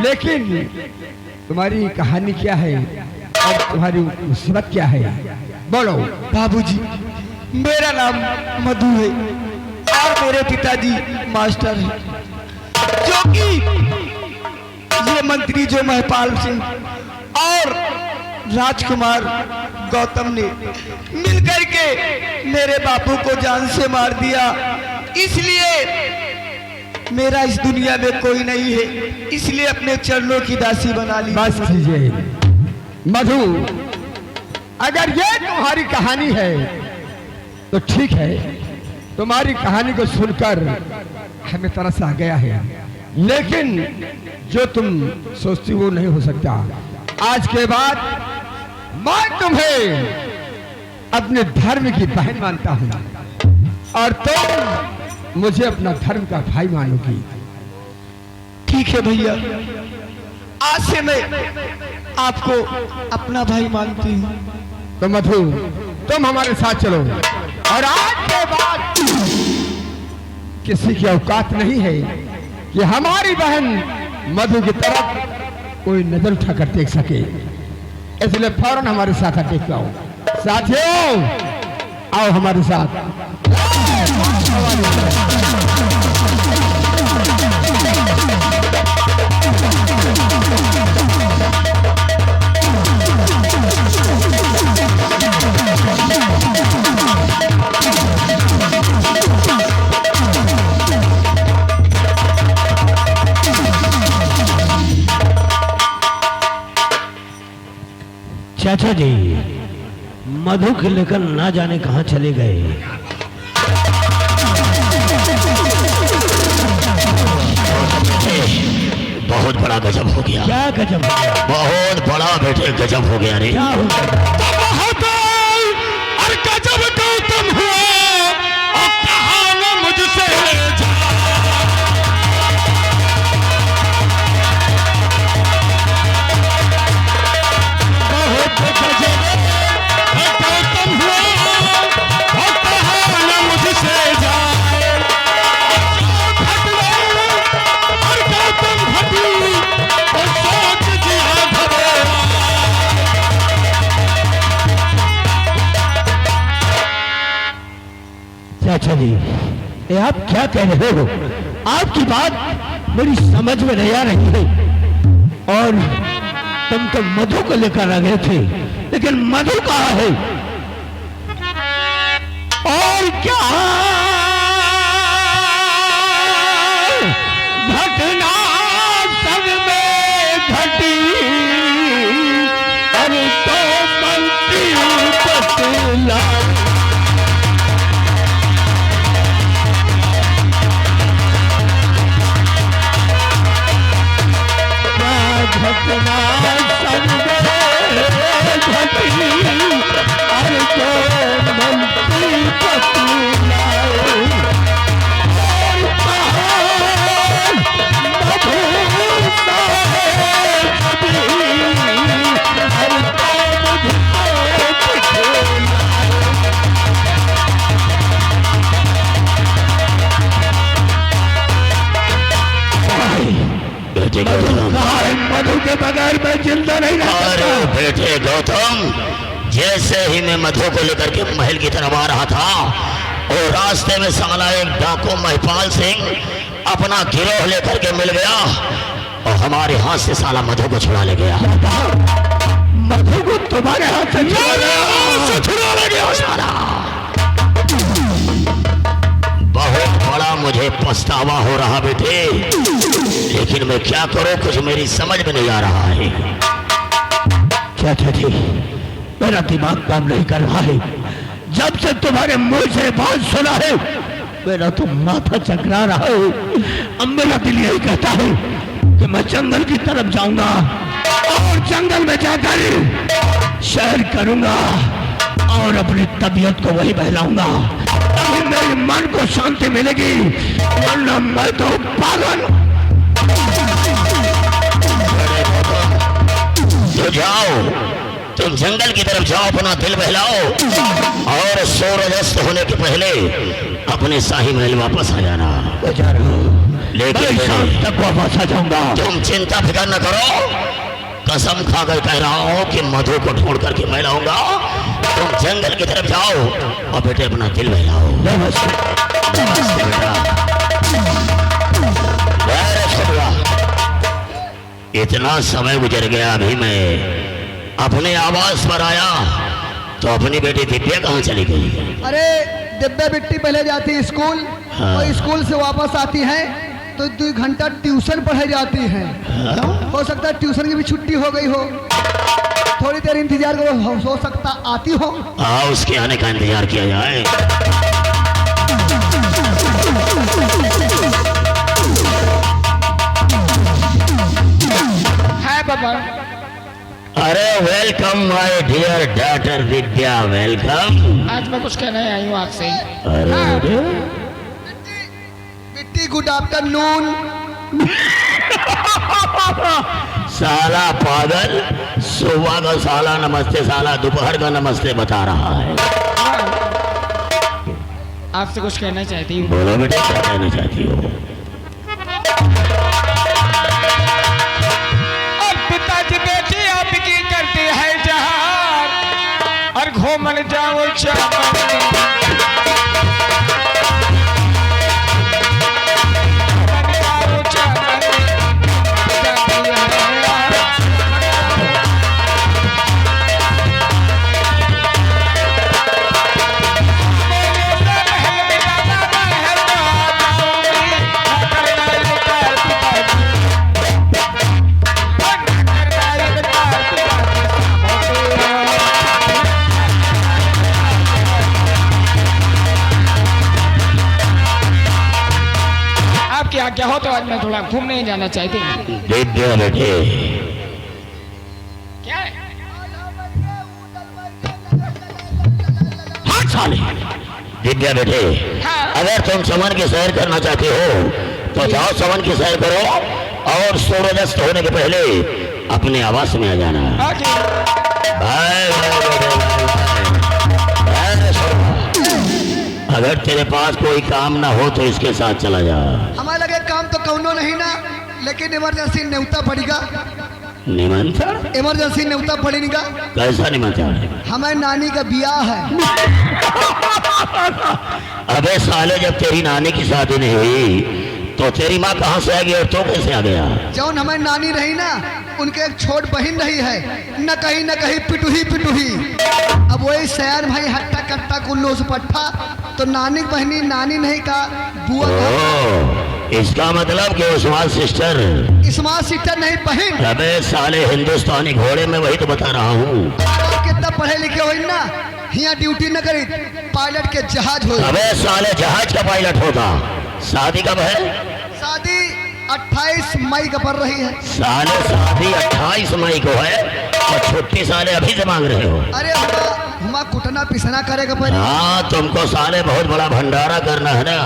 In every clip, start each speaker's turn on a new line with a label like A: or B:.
A: लेकिन तुम्हारी कहानी क्या है और तुम्हारी मुसीबत क्या है, बोलो।
B: बाबूजी, मेरा नाम मधु है और मेरे पिताजी मास्टर हैं, जो कि ये मंत्री जो महपाल सिंह और राजकुमार गौतम ने मिलकर के मेरे बापू को जान से मार दिया। इसलिए मेरा इस दुनिया में कोई नहीं है, इसलिए अपने चरणों की दासी बना ली।
A: बस कीजिए मधु, अगर ये तुम्हारी कहानी है तो ठीक है, तुम्हारी कहानी को सुनकर हमें तरस आ गया है, लेकिन जो तुम सोचती वो नहीं हो सकता। आज के बाद मैं तुम्हें अपने धर्म की बहन मानता हूँ और तुम मुझे अपना धर्म का भाई मानोगी।
B: ठीक है भैया, आज से मैं आपको अपना भाई मानती हूँ।
A: तो मधु, तुम हमारे साथ चलो और आज के बाद किसी की औकात नहीं है कि हमारी बहन मधु की तरफ कोई नजर उठाकर देख सके, इसलिए फौरन हमारे साथ अटैक आओ। साथियों, आओ हमारे साथ।
C: चाचा जी, मधु के लेकर ना जाने कहां चले गए।
D: बहुत बड़ा गजब हो गया।
C: क्या गजब हो गया?
D: बहुत बड़ा बेटे गजब हो गया रे।
C: क्या हो गया?
D: बहुत और गजब गौतम हुआ और कहा न मुझसे
C: चाचा जी, ये आप क्या कह रहे हो? आपकी बात मेरी समझ में नहीं आ रही है। और तुम तो मधु को लेकर आ गए थे, लेकिन मधु कहाँ है? और क्या घटना सब में घटी, अरे तो मंत्री बतला। घटना सब में घटी, अरे तो मंत्री बतलाए। और कहा मधु साहेब कभी, अरे तो मुझको दिखलाए।
D: बेटे गौतम,
C: मधु के बगैर मैं जिंदा नहीं रह सकता।
D: अरे बेटे गौतम, जैसे ही मैं मधु को लेकर के महल की तरफ आ रहा था और रास्ते में साला एक डाकू महिपाल सिंह अपना गिरोह लेकर के मिल गया और हमारे हाथ से साला मधु को छुड़ा ले गया।
C: मधु को तुम्हारे हाथ से
D: छुड़ा ले गया साला। बहुत बड़ा मुझे पछतावा हो रहा बेटे, लेकिन मैं क्या करूं, कुछ मेरी समझ में नहीं आ रहा है।
C: चाचा जी, मेरा दिमाग काम नहीं कर रहा है। जब से तुम्हारे मुंह से बात सुना है, मेरा तो माथा चकरा रहा है। अब मेरा दिल यही कहता है कि मैं जंगल की तरफ जाऊंगा और जंगल में जाकर सैर करूंगा और अपनी तबीयत को वही बहलाऊंगा, तभी मेरे मन को शांति मिलेगी, वरना मैं तो पागल।
D: तो जाओ, तुम जंगल की तरफ जाओ, अपना दिल बहलाओ और सूरज अस्त होने के पहले अपने शाही महल वापस आ जाना।
C: जा रहा हूँ।
D: लेकिन
C: मैं शाम तक वापस आ जाऊंगा।
D: तुम चिंता फिकर न करो, कसम खाकर कह रहा हूँ कि मधु को ढूंढ करके मैं लाऊंगा। तुम जंगल की तरफ जाओ और बेटे अपना दिल बहलाओ। नमस्ते बेटा। इतना समय गुजर गया, अभी मैं अपने आवास पर आया तो अपनी बेटी दिव्या कहाँ चली गई?
B: अरे दिव्या बिट्टी पहले जाती है स्कूल,
D: हाँ।
B: और स्कूल से वापस आती है तो 2 घंटा ट्यूशन पढ़े जाती है। हो सकता है ट्यूशन की भी छुट्टी हो गई हो, थोड़ी देर इंतजार करो, हो सकता आती हो।
D: हाँ, उसके आने का इंतजार किया जाए।
B: है पापा।
D: अरे welcome my dear daughter Vidya, welcome.
E: आज मैं कुछ कहने आई हूँ आपसे।
D: अरे
B: बिट्टी गुड आफ्टरनून।
D: साला पागल, सुबह का साला नमस्ते, साला दोपहर का नमस्ते बता रहा है।
E: आपसे कुछ कहना चाहती हूँ।
D: बोलो बेटे, क्या कहना चाहती हो?
E: और पिताजी बेटी आपकी करती है जहार और घूमन जाओ चमन। क्या हो तो आज मैं थोड़ा घूमने जाना चाहती हूँ।
D: दिव्या बेटे,
E: क्या है?
D: हाँ साले। दिव्या बेटे,
E: हाँ।
D: अगर तुम समन की सैर करना चाहती हो तो जाओ, समन की सैर करो और सूर्यास्त होने के पहले अपने आवास में आ जाना।
E: ओके।
D: Bye bye. अगर तेरे पास कोई काम ना हो तो इसके साथ चला जा।
B: हमारे लगे काम तो कौनो नहीं ना, लेकिन इमरजेंसी न्योता पड़ेगा।
D: निमंत्रण?
B: इमरजेंसी न्योता पड़ेगा।
D: कैसा निमंत्रण?
B: हमारे नानी का ब्याह है।
D: अबे साले, जब तेरी नानी की शादी नहीं हुई तो तेरी माँ कहाँ से आ गई और तो कैसे आ गया?
B: जौन हमारी नानी रही ना, उनके एक छोट बहन रही है, न कहीं पिटुही पिटुही। अब वही सयान भाई हट्टा कट्टा कुल्लू से पट्टा, तो नानी बहनी नानी नहीं का बुआ का।
D: ओ, इसका मतलब कि उस्मान सिस्टर।
B: इस्मात सिस्टर नहीं, बहन।
D: अबे साले, हिंदुस्तानी घोड़े में वही तो बता रहा हूँ।
B: कितना पढ़े लिखे हो ना, यहाँ ड्यूटी न करी, पायलट के जहाज हो।
D: अबे साले, जहाज का पायलट होगा। शादी कब है?
B: शादी 28 मई का पड़ रही है।
D: साले, शादी 28 मई को है और छुट्टी साले अभी से मांग रहे हो?
B: अरे हुआ कुटना पिसना करेगा पहले।
D: हाँ, तुमको साले बहुत बड़ा भंडारा करना है ना।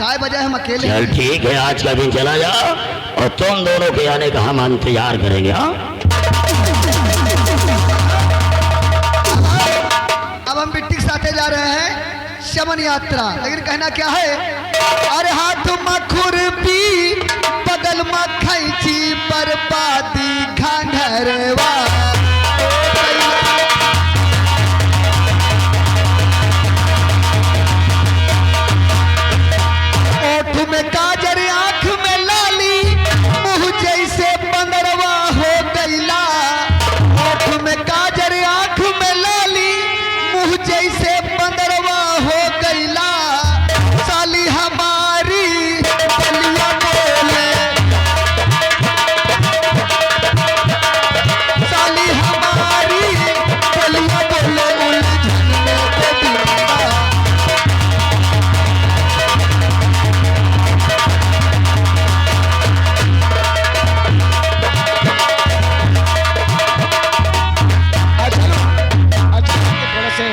B: गाय बजाय हम अकेले।
D: चल ठीक है, आज का दिन चला जा और तुम दोनों के आने का हम इंतजार करेंगे। हाँ,
B: अब हम बिट्टी के साथ जा रहे हैं शमन यात्रा, लेकिन कहना क्या है? अरे हाथ मखुर भी बगल में खैची बर्बादी घंघरवा। ओठ में काजर, आंख में लाली, मुंह जैसे बंदरवा हो गईला। ओठ में काजर, आंख में लाली, मुंह जैसे बंदरवा हो गईला। साली हमारी बलिया बोले, साली हमारी बलिया बोले, उलझन में गोविंदा।
E: अच्छा, थोड़ा से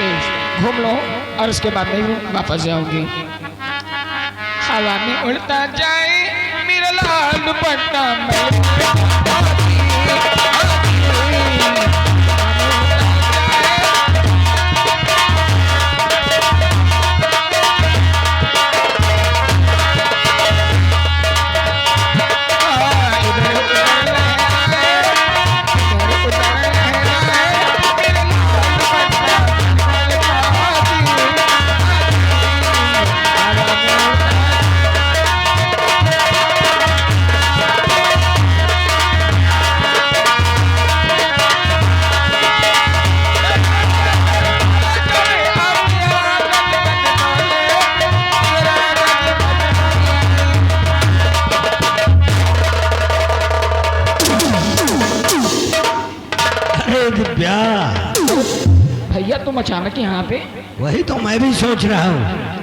E: घूम लो और उसके बाद में वापस जाऊंगी। हवा में उड़ता जाए मेरा लाल दुपट्टा, मैं भैया तुम अचानक यहाँ पे?
C: वही तो मैं भी सोच रहा हूँ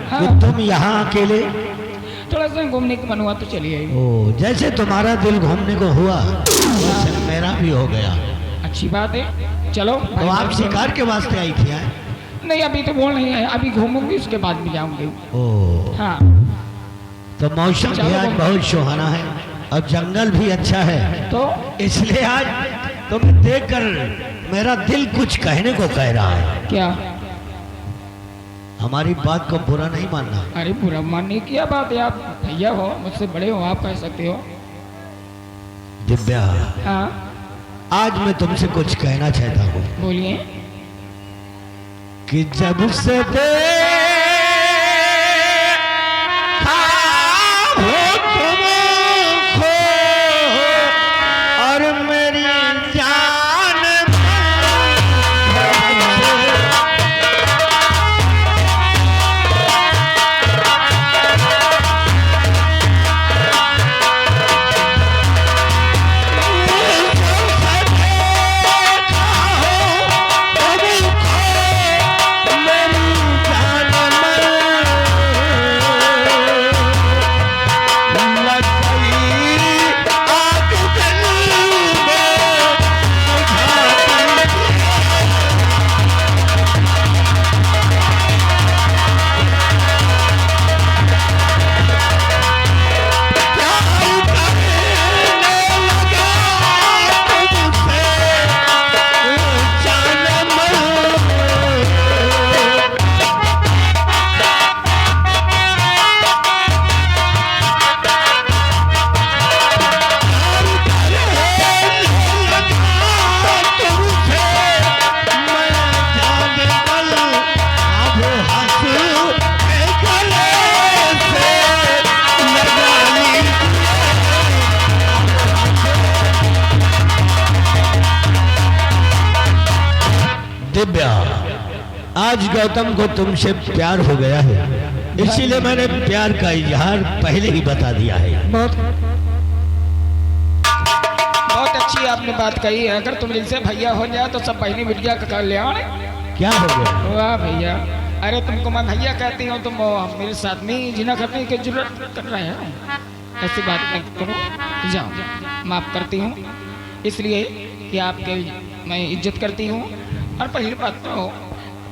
E: हाँ।
C: कि तुम यहाँ अकेले।
E: थोड़ा सा घूमने का मन हुआ तो चलिए।
C: ओ, जैसे तुम्हारा दिल घूमने को हुआ वैसे मेरा भी हो गया।
E: अच्छी बात है, चलो।
C: तो आप शिकार के वास्ते आई थी?
E: नहीं, अभी तो बोल नहीं है, अभी घूमूंगी उसके बाद भी जाऊंगी।
C: ओ,
E: हाँ।
C: तो मौसम भी आज बहुत सुहाना है और जंगल भी अच्छा है,
E: तो
C: इसलिए आज तुम्हें देखकर मेरा दिल कुछ कहने को कह रहा है।
E: क्या?
C: हमारी बात को बुरा नहीं मानना।
E: अरे बुरा मानने की क्या बात है, आप भैया हो, मुझसे बड़े हो, आप कह सकते हो।
C: दिव्या,
E: हाँ
C: आज मैं तुमसे कुछ कहना चाहता हूँ
E: बोलिए।
C: कि जब से और मेरी जान दिव्या, आज गौतम को तुमसे प्यार हो गया है, इसीलिए मैंने प्यार का इजहार पहले ही बता दिया है।
E: बहुत अच्छी आपने बात कही है। अगर तुम इनसे भैया हो जाए तो सब बहनी बिटिया का कर ले आओ।
C: क्या हो गया?
E: वाह भैया, अरे तुमको मैं भैया कहती हूँ, तुम मेरे साथ में जिना करने की जरूरत कर रहे हो। ऐसी बात नहीं करो, जाओ, माफ करती हूँ, इसलिए कि आपके मैं इज्जत करती हूँ। और पहली बात तो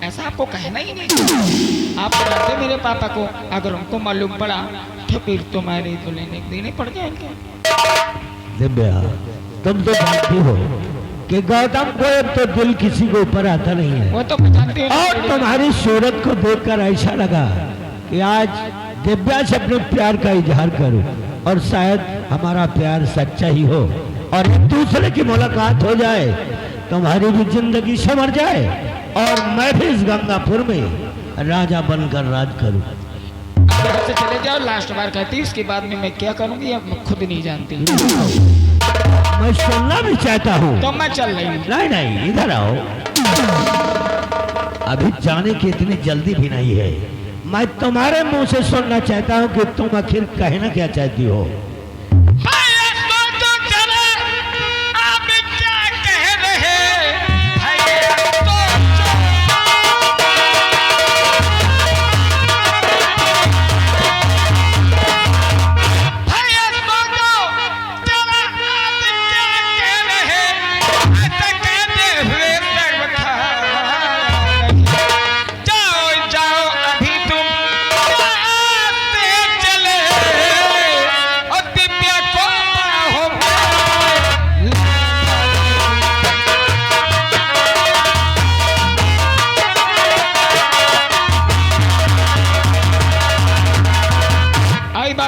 E: ऐसा आपको कहना ही नहीं। आप बताते मेरे पापा को, अगर उनको मालूम पड़ा तो फिर तुम्हारे तो लेने देने पड़ जाएंगे।
C: दिव्या, तुम तो जानती हो कि गौतम को एक तो दिल किसी के ऊपर आता नहीं है,
E: वो तो जानती हूँ।
C: और तुम्हारी सूरत को देखकर ऐसा लगा कि आज दिव्या से अपने प्यार का इजहार करूं और शायद हमारा प्यार सच्चा ही हो और एक दूसरे की मुलाकात हो जाए, तुम्हारी भी जिंदगी संवर जाए और मैं भी इस गंगापुर में राजा बनकर राज करूं।
E: घर से चले जाओ, लास्ट बार कहती, इसके बाद में मैं क्या करूंगी अब मैं खुद नहीं जानती।
C: मैं सुनना भी चाहता हूँ।
E: तो मैं चल रही हूँ।
C: नहीं नहीं, इधर आओ। अभी जाने की इतनी जल्दी भी नहीं है। मैं तुम्हारे मुंह से सुनना चाहता हूँ कि तुम आखिर कहना क्या चाहती हो।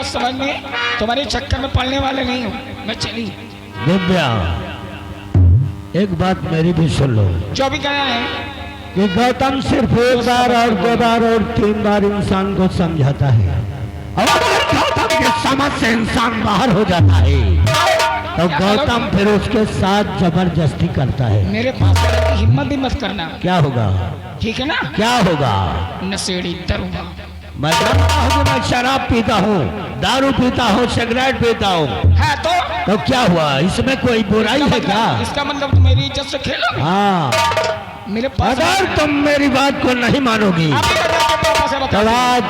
E: समझ में, तुम्हारे चक्कर में पड़ने वाले नहीं हूँ मैं, चली।
C: दिव्या, एक बात मेरी भी सुन लो।
E: जो भी कहना है
C: कि गौतम सिर्फ एक बार और दो बार और तीन बार इंसान को समझाता है, और अगर गौतम के समझ से इंसान बाहर हो जाता है तो गौतम फिर उसके साथ जबरदस्ती करता है।
E: मेरे पास आने की हिम्मत भी मत करना।
C: क्या होगा?
E: ठीक है ना?
C: क्या होगा?
E: नशेड़ी दरूंगा।
C: मैं जानता हूँ कि मैं शराब पीता हूँ, दारू पीता हूँ, सिगरेट पीता हूँ।
E: हाँ तो
C: क्या हुआ? इसमें कोई बुराई है क्या?
E: इसका मतलब तुम मेरी इज्जत से खेलो।
C: हाँ,
E: मेरे पास
C: अगर तुम मेरी बात को नहीं मानोगी
E: आप ही बता के पापा से बता
C: तो
E: दो।
C: आज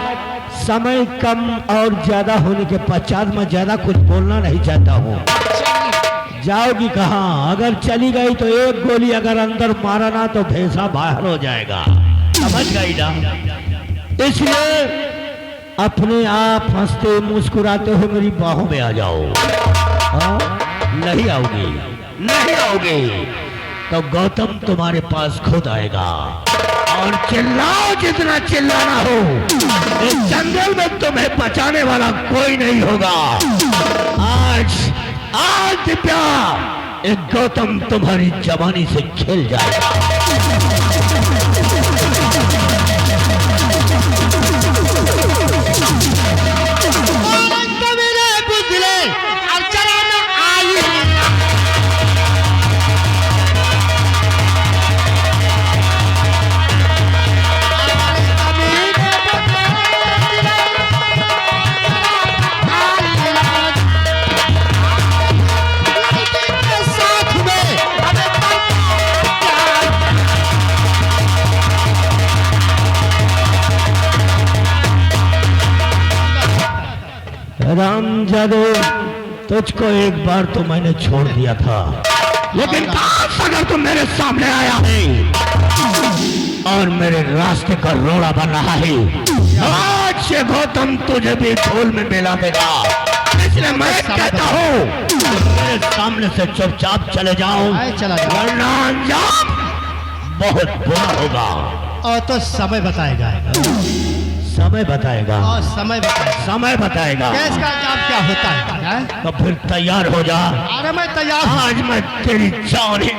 C: समय कम और ज्यादा होने के पश्चात मैं ज्यादा कुछ बोलना नहीं चाहता हूँ।
E: चलिए।
C: जाओगी कहाँ? अगर चली गई तो एक गोली अगर अंदर मारा ना तो भैंसा बाहर हो जाएगा, समझ गई ना? इसलिए अपने आप हंसते मुस्कुराते हुए मेरी बाहों में आ जाओ। हाँ? नहीं आओगी, नहीं आओगी तो गौतम तुम्हारे पास खुद आएगा और चिल्लाओ जितना चिल्लाना हो, इस जंगल में तुम्हें बचाने वाला कोई नहीं होगा। आज आज दिव्या, एक गौतम तुम्हारी जवानी से खेल जाएगा। रामजादे, तुझको एक बार तो मैंने छोड़ दिया था, लेकिन काश अगर तुम मेरे सामने आया है और मेरे रास्ते का रोड़ा बन रहा है, आज से गौतम तुझे भी धूल में मिला देगा। इसलिए मैं कहता हूँ मेरे सामने से चुपचाप चले जाओ, वरना अंजाम बहुत बुरा होगा।
F: और तो समय बताएगा,
C: समय बताएगा,
F: और समय बताएगा
C: समय बताएगा।
F: गैस का काम क्या होता है, हैं?
C: तो फिर तैयार हो जा।
F: अरे मैं तैयार हूं।
C: आज मैं तेरी जान ही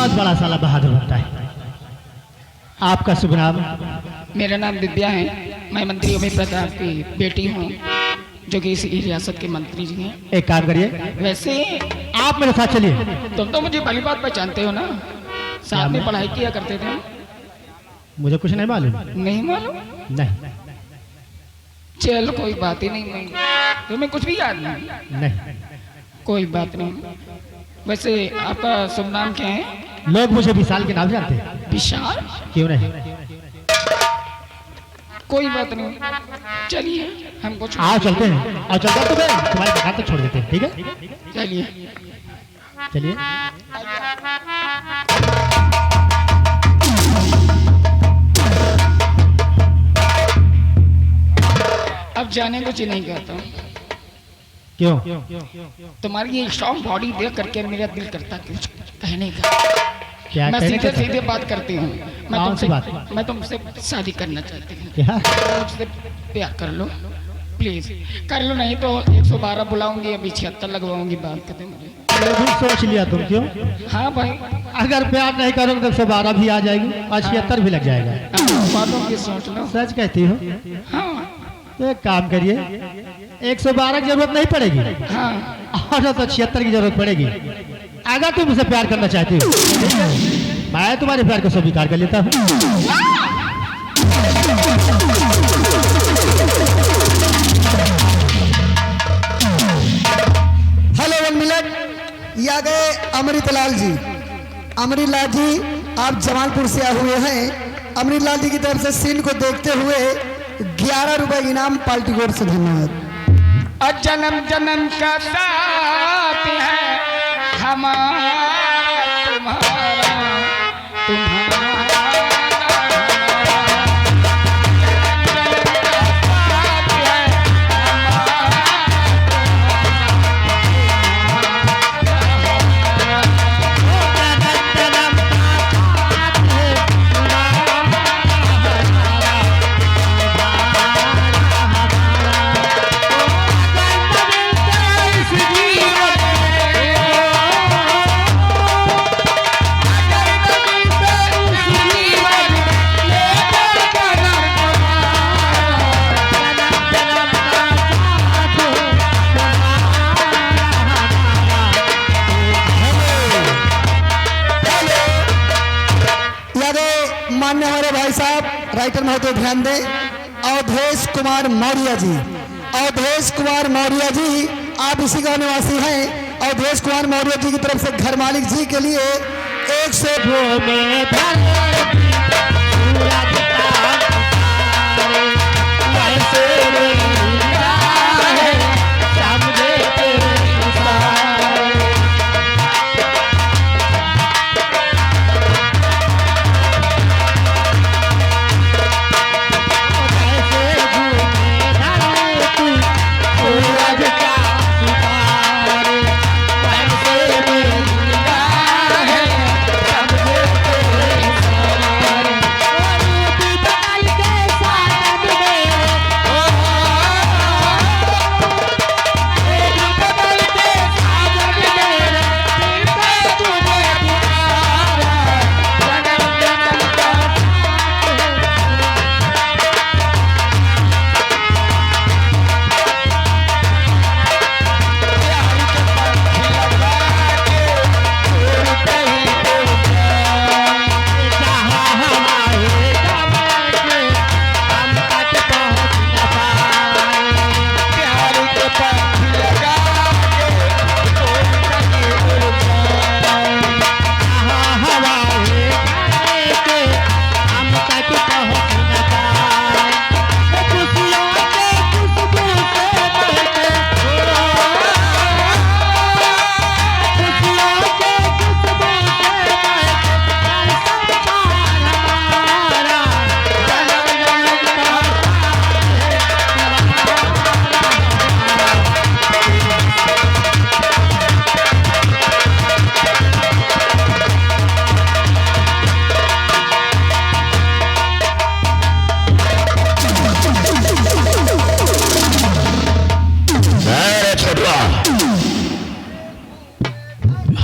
F: बड़ा साला बहादुर बनता है। आपका शुभ नाम?
E: मेरा नाम दिव्या है। मैं मंत्री अमित प्रताप की बेटी हूँ, जो कि इस रियासत के मंत्री जी हैं।
F: एक काम करिए,
E: वैसे
F: आप मेरे साथ चलिए।
E: तुम तो मुझे भली बात पहचानते हो ना, साथ में पढ़ाई किया करते थे।
F: मुझे कुछ नहीं मालूम।
E: नहीं मालूम?
F: नहीं
E: चल कोई बात ही नहीं, तुम्हें कुछ भी याद नहीं?
F: नहीं।
E: कोई बात नहीं। वैसे आपका शुभ नाम क्या है?
F: लोग मुझे विशाल के नाम जानते हैं।
E: विशाल?
F: क्यों नहीं?
E: कोई बात नहीं, चलिए हमको
F: आओ चलते हैं। और चलते तुम्हारे दुकान तक छोड़ देते हैं, ठीक है?
E: चलिए
F: चलिए।
E: अब जाने कुछ नहीं कहता हूँ।
F: क्यों?
E: तुम्हारी ये स्ट्रॉन्ग बॉडी देख करके मेरा दिल करता कुछ कहने का।
F: क्या
E: मैं
F: कहने
E: सीधे
F: का?
E: सीधे बात करती हूँ।
F: कौन सी बात?
E: मैं तुमसे शादी करना चाहती हूँ।
F: क्या?
E: मुझसे प्यार कर लो प्लीज, कर लो, नहीं तो 112 बुलाऊंगी, अभी 76 लगवाऊंगी। बात करते मुझे।
F: ये भी सोच लिया तुम? क्यों?
E: हाँ भाई,
F: अगर प्यार नहीं करोगे तो 112 भी आ जाएगी और 76 भी लग जाएगा।
E: बातों की सोच लो।
F: सच कहती हो?
E: हाँ
F: तो एक काम करिए, 112 की जरूरत नहीं पड़ेगी,
E: हाँ,
F: और तो 76 की जरूरत पड़ेगी। अगर तुम मुझसे प्यार करना चाहती हो, ठीक है, मैं तुम्हारे प्यार को स्वीकार कर लेता हूँ।
B: हेलो वन मिनट, ये आ गए अमृतलाल जी। अमृतलाल जी, आप जमालपुर से आए हुए हैं। अमृतलाल जी की तरफ से सीन को देखते हुए 11 रुपए इनाम पार्टी कोर से। धन्यवाद।
E: और जन्म जन्म का साथ है हमारा तुम्हारा तुम्हारा।
B: साहब राइटर महोदय ध्यान दें, अवधेश कुमार मौर्य जी, अवधेश कुमार मौर्य जी, आप इसी गांव निवासी हैं। अवधेश कुमार मौर्य जी की तरफ से घर मालिक जी के लिए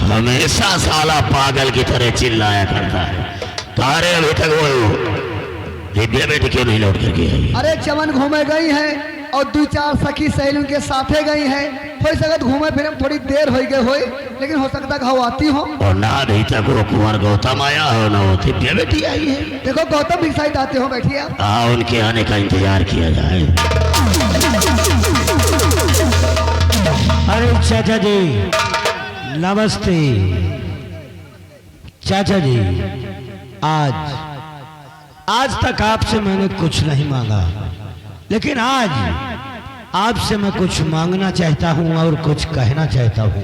D: हमेशा साला पागल की तरह चिल्लाया करता है। तारे अभी तक वो दिव्या बेटी क्यों नहीं लौट करके आई?
B: अरे चमन घूमे गई है और 2-4 सखी सहेली के साथे गई है। हो सकता घूमे फिरे में थोड़ी देर हो गई हो, लेकिन हो सकता कि आती हो।
D: और ना अभी तक वो कुंवर गौतम आया हो, ना वो दिव्या बेटी आई है।
B: देखो गौतम भी शायद आते हो, बैठिए आप।
D: उनके आने का इंतजार किया जाए।
C: अरे चाचा जी नमस्ते। चाचा जी आज तक आपसे मैंने कुछ नहीं मांगा, लेकिन आज आपसे मैं कुछ मांगना चाहता हूं और कुछ कहना चाहता हूं।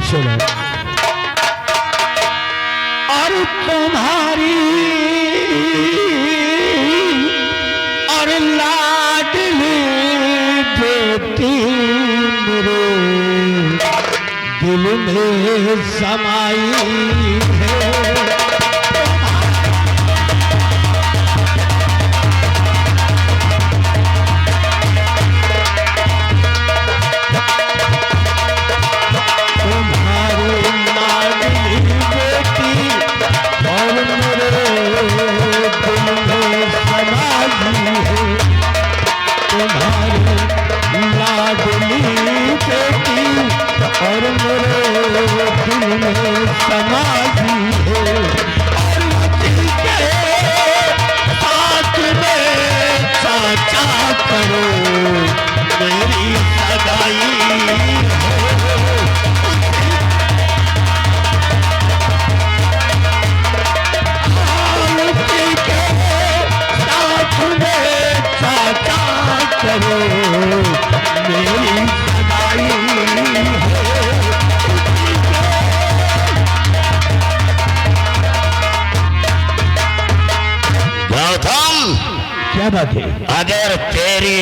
C: सुनो। और तुम्हारी और लाडली बेटी मेरे दिल में समाई है।
D: अगर तेरी